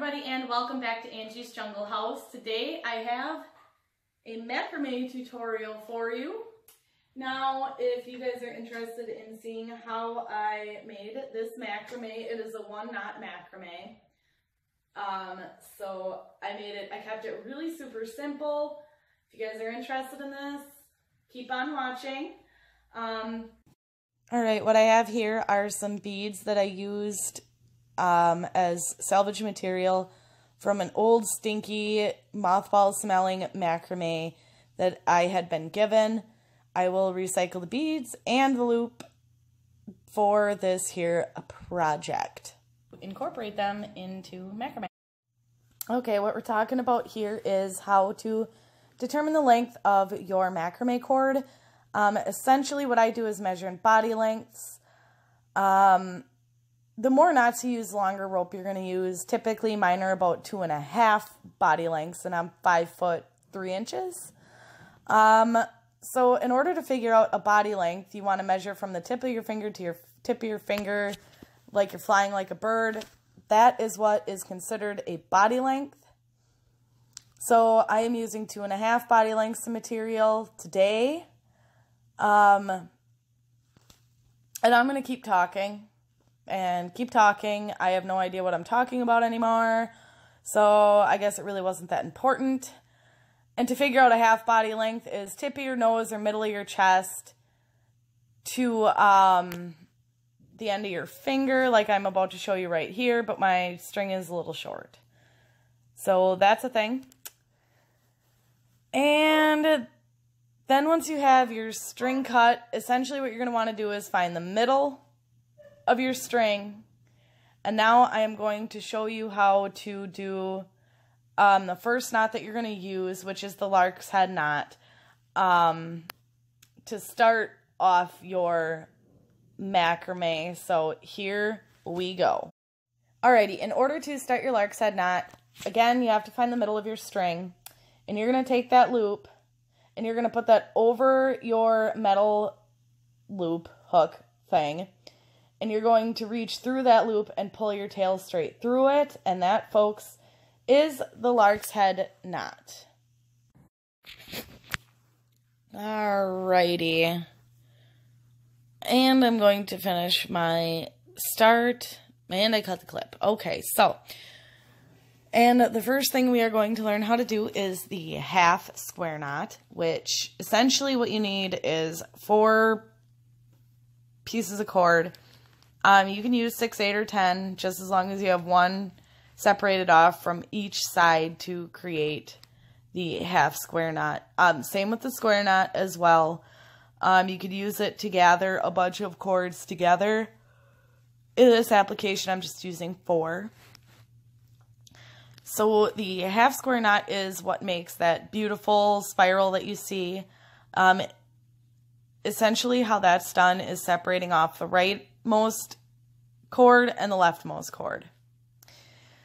everybody, and welcome back to Angie's Jungle House. Today I have a macrame tutorial for you. Now, if you guys are interested in seeing how I made this macrame, it is a 1-knot macrame. So I kept it really super simple. If you guys are interested in this, keep on watching. Alright, what I have here are some beads that I used as salvage material from an old stinky mothball smelling macrame that I had been given. I will recycle the beads and the loop for this here project. Incorporate them into macrame. Okay, what we're talking about here is how to determine the length of your macrame cord. Essentially what I do is measure in body lengths. The more knots you use, longer rope you're going to use. Typically, mine are about 2.5 body lengths, and I'm 5 foot 3 inches. So in order to figure out a body length, you want to measure from the tip of your finger to your tip of your finger, like you're flying like a bird. That is what is considered a body length. So I am using 2.5 body lengths of material today. And I'm going to keep talking. And keep talking. I have no idea what I'm talking about anymore, so I guess it really wasn't that important. And to figure out a half body length is tip of your nose or middle of your chest to the end of your finger, like I'm about to show you right here, but my string is a little short. So that's a thing. And then once you have your string cut, essentially what you're going to want to do is find the middle of your string, and now I am going to show you how to do the first knot that you're going to use, which is the lark's head knot, to start off your macrame. So here we go. Alrighty, in order to start your lark's head knot, again, you have to find the middle of your string, and you're going to take that loop and you're going to put that over your metal loop hook thing. And you're going to reach through that loop and pull your tail straight through it. And that, folks, is the lark's head knot. Alrighty. And I'm going to finish my start. And I cut the clip. Okay, so. And the first thing we are going to learn how to do is the half square knot. Which, essentially what you need is 4 pieces of cord. You can use 6, 8, or 10, just as long as you have one separated off from each side to create the half square knot. Same with the square knot as well. You could use it to gather a bunch of cords together. In this application, I'm just using 4. So the half square knot is what makes that beautiful spiral that you see. Essentially how that's done is separating off the rightmost cord and the leftmost cord.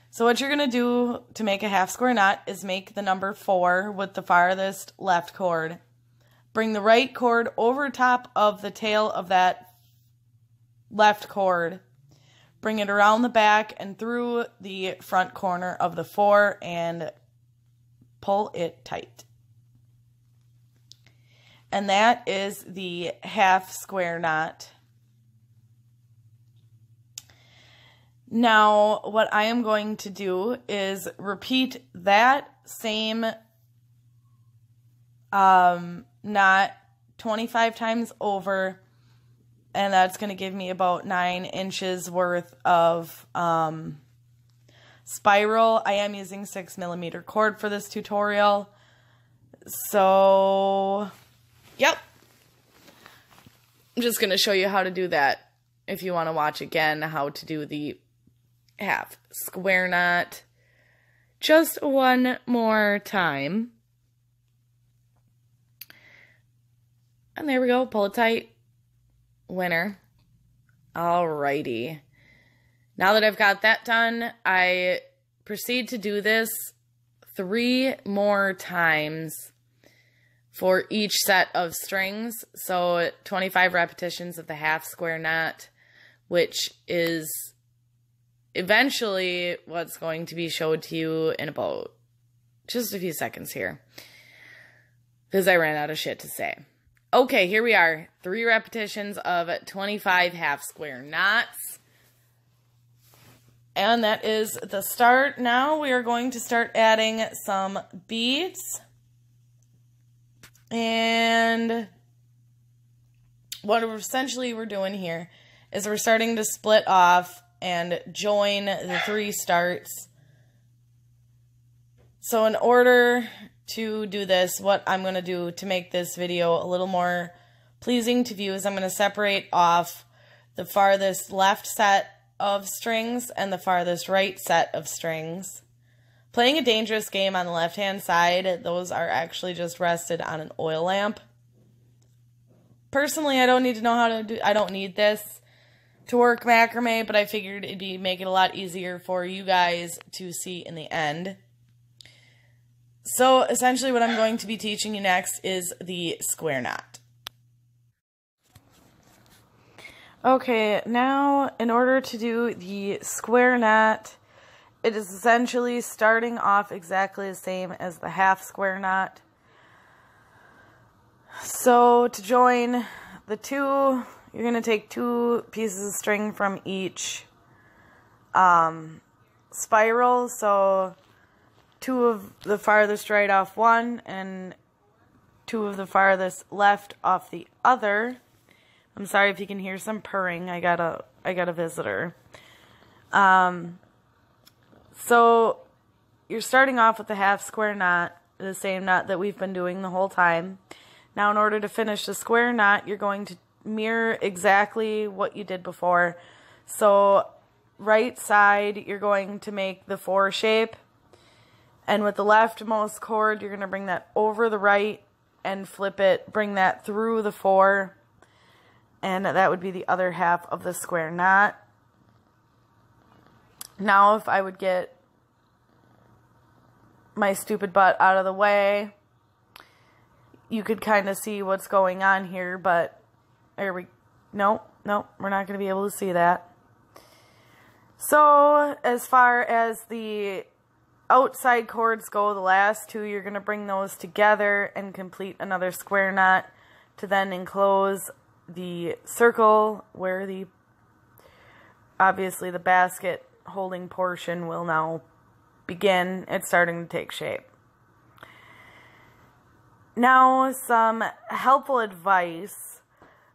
So what you're going to do to make a half square knot is make the number 4 with the farthest left cord. Bring the right cord over top of the tail of that left cord. Bring it around the back and through the front corner of the 4 and pull it tight. And that is the half square knot. Now, what I am going to do is repeat that same knot 25 times over, and that's going to give me about 9 inches worth of spiral. I am using 6mm cord for this tutorial. So, yep. I'm just going to show you how to do that if you want to watch again how to do the half square knot just one more time. And there we go. Pull it tight. Winner. Alrighty. Now that I've got that done, I proceed to do this 3 more times for each set of strings. So 25 repetitions of the half square knot, which is eventually what's going to be showed to you in about just a few seconds here, because I ran out of shit to say. Okay, here we are. 3 repetitions of 25 half square knots. And that is the start. Now we are going to start adding some beads. And what essentially we're doing here is we're starting to split off and join the 3 starts. So in order to do this, what I'm going to do to make this video a little more pleasing to view is I'm going to separate off the farthest left set of strings and the farthest right set of strings. Playing a dangerous game on the left-hand side, those are actually just rested on an oil lamp. Personally, I don't need to know how to do, I don't need this to work macrame, but I figured it'd make it a lot easier for you guys to see in the end. So essentially what I'm going to be teaching you next is the square knot. Okay, now in order to do the square knot, it is essentially starting off exactly the same as the half square knot. So to join the 2, you're going to take 2 pieces of string from each spiral. So 2 of the farthest right off one and 2 of the farthest left off the other. I'm sorry if you can hear some purring. I got a visitor. So you're starting off with the half square knot, the same knot that we've been doing the whole time. Now in order to finish the square knot, you're going to mirror exactly what you did before. So right side, you're going to make the 4 shape. And with the leftmost cord, you're going to bring that over the right and flip it, bring that through the 4. And that would be the other half of the square knot. Now if I would get my stupid butt out of the way, you could kind of see what's going on here, but nope, we're not going to be able to see that. So as far as the outside cords go, the last 2, you're going to bring those together and complete another square knot to then enclose the circle where obviously the basket holding portion will now begin. It's starting to take shape. Now, some helpful advice.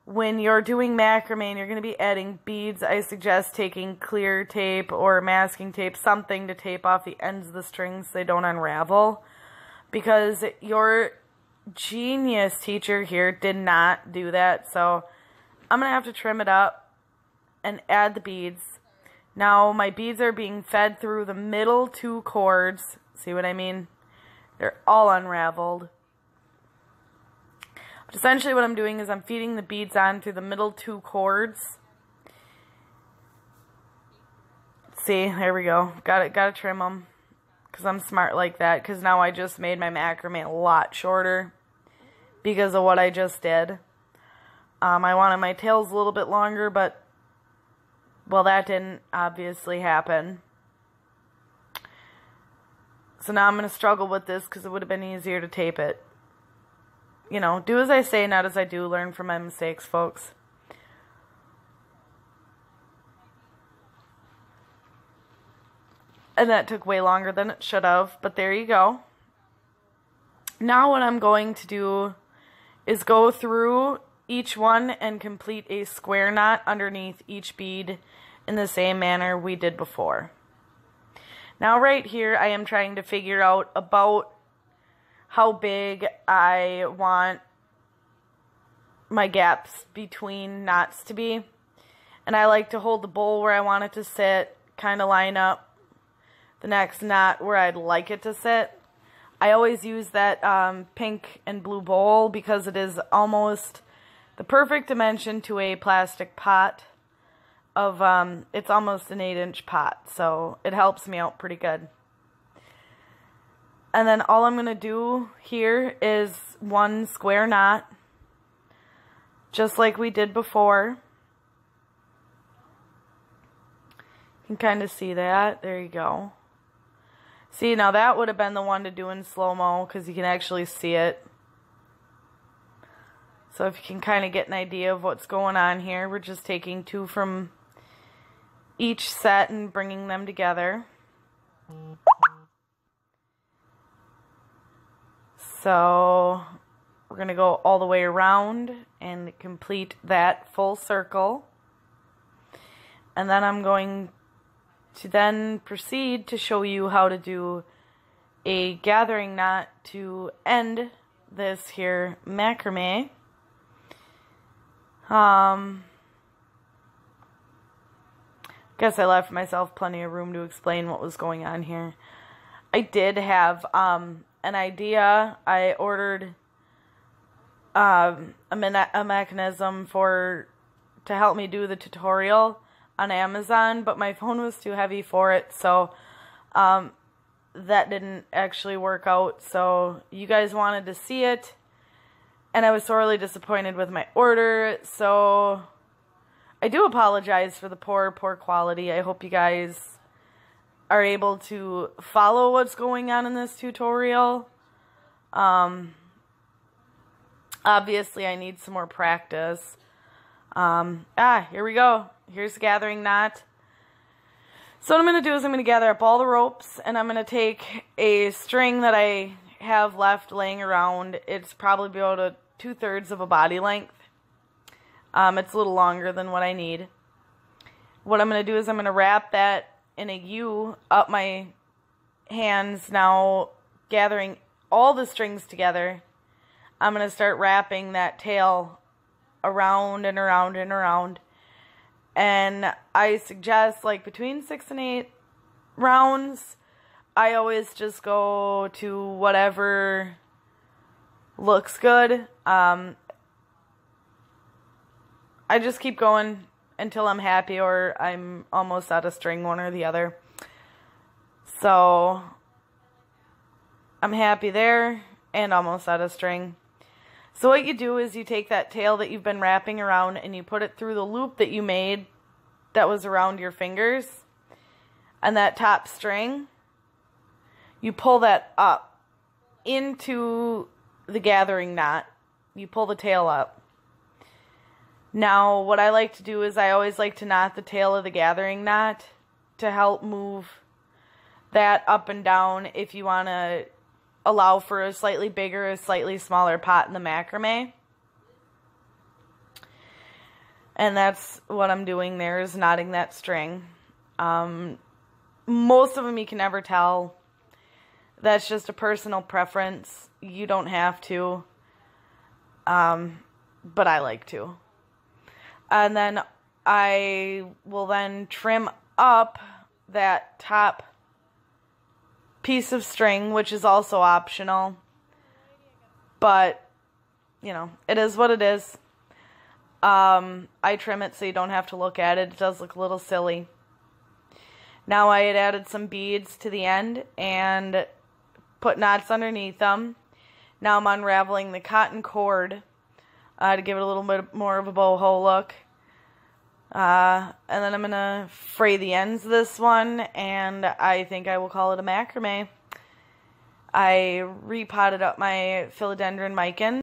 When you're doing macrame and you're going to be adding beads, I suggest taking clear tape or masking tape, something to tape off the ends of the strings so they don't unravel. Because your genius teacher here did not do that, so I'm going to have to trim it up and add the beads. Now my beads are being fed through the middle 2 cords. See what I mean? They're all unraveled. But essentially what I'm doing is I'm feeding the beads on through the middle 2 cords. See, there we go. Gotta trim them. Because I'm smart like that. Because now I just made my macrame a lot shorter. Because of what I just did. I wanted my tails a little bit longer, but, well, that didn't obviously happen. So now I'm going to struggle with this because it would have been easier to tape it. You know, do as I say, not as I do. Learn from my mistakes, folks. And that took way longer than it should have, but there you go. Now what I'm going to do is go through each one and complete a square knot underneath each bead in the same manner we did before. Now right here I am trying to figure out about how big I want my gaps between knots to be. And I like to hold the bowl where I want it to sit, kind of line up the next knot where I'd like it to sit. I always use that pink and blue bowl because it is almost the perfect dimension to a plastic pot of, it's almost an 8-inch pot, so it helps me out pretty good. And then all I'm going to do here is one square knot, just like we did before. You You can kind of see that. There you go. See, now that would have been the one to do in slow-mo because you can actually see it. So if you can kind of get an idea of what's going on here, we're just taking 2 from each set and bringing them together. So we're going to go all the way around and complete that full circle. And then I'm going to then proceed to show you how to do a gathering knot to end this here macrame. Guess I left myself plenty of room to explain what was going on here. I did have an idea. I ordered a mechanism to help me do the tutorial on Amazon, but my phone was too heavy for it, so that didn't actually work out. So you guys wanted to see it, and I was sorely disappointed with my order, so I do apologize for the poor quality. I hope you guys are able to follow what's going on in this tutorial. Obviously, I need some more practice. Here we go. Here's the gathering knot. So what I'm going to do is I'm going to gather up all the ropes, and I'm going to take a string that I have left laying around. It's probably about 2/3 of a body length. It's a little longer than what I need. What I'm going to do is I'm going to wrap that in a U up my hands, now gathering all the strings together. I'm going to start wrapping that tail around and around and around. And I suggest like between 6 and 8 rounds. I always just go to whatever looks good. I just keep going until I'm happy or I'm almost out of string, one or the other. So I'm happy there and almost out of string. So what you do is you take that tail that you've been wrapping around and you put it through the loop that you made that was around your fingers. And that top string, you pull that up into the gathering knot. You pull the tail up. Now, what I like to do is I always like to knot the tail of the gathering knot to help move that up and down if you want to allow for a slightly bigger, a slightly smaller pot in the macrame. And that's what I'm doing there, is knotting that string. Most of them you can never tell. That's just a personal preference. You don't have to. But I like to. And then I will then trim up that top piece of string, which is also optional. But, you know, it is what it is. I trim it so you don't have to look at it. It does look a little silly. Now I had added some beads to the end and put knots underneath them. Now I'm unraveling the cotton cord to give it a little bit more of a boho look. And then I'm going to fray the ends of this one, and I think I will call it a macrame. I repotted up my philodendron mican.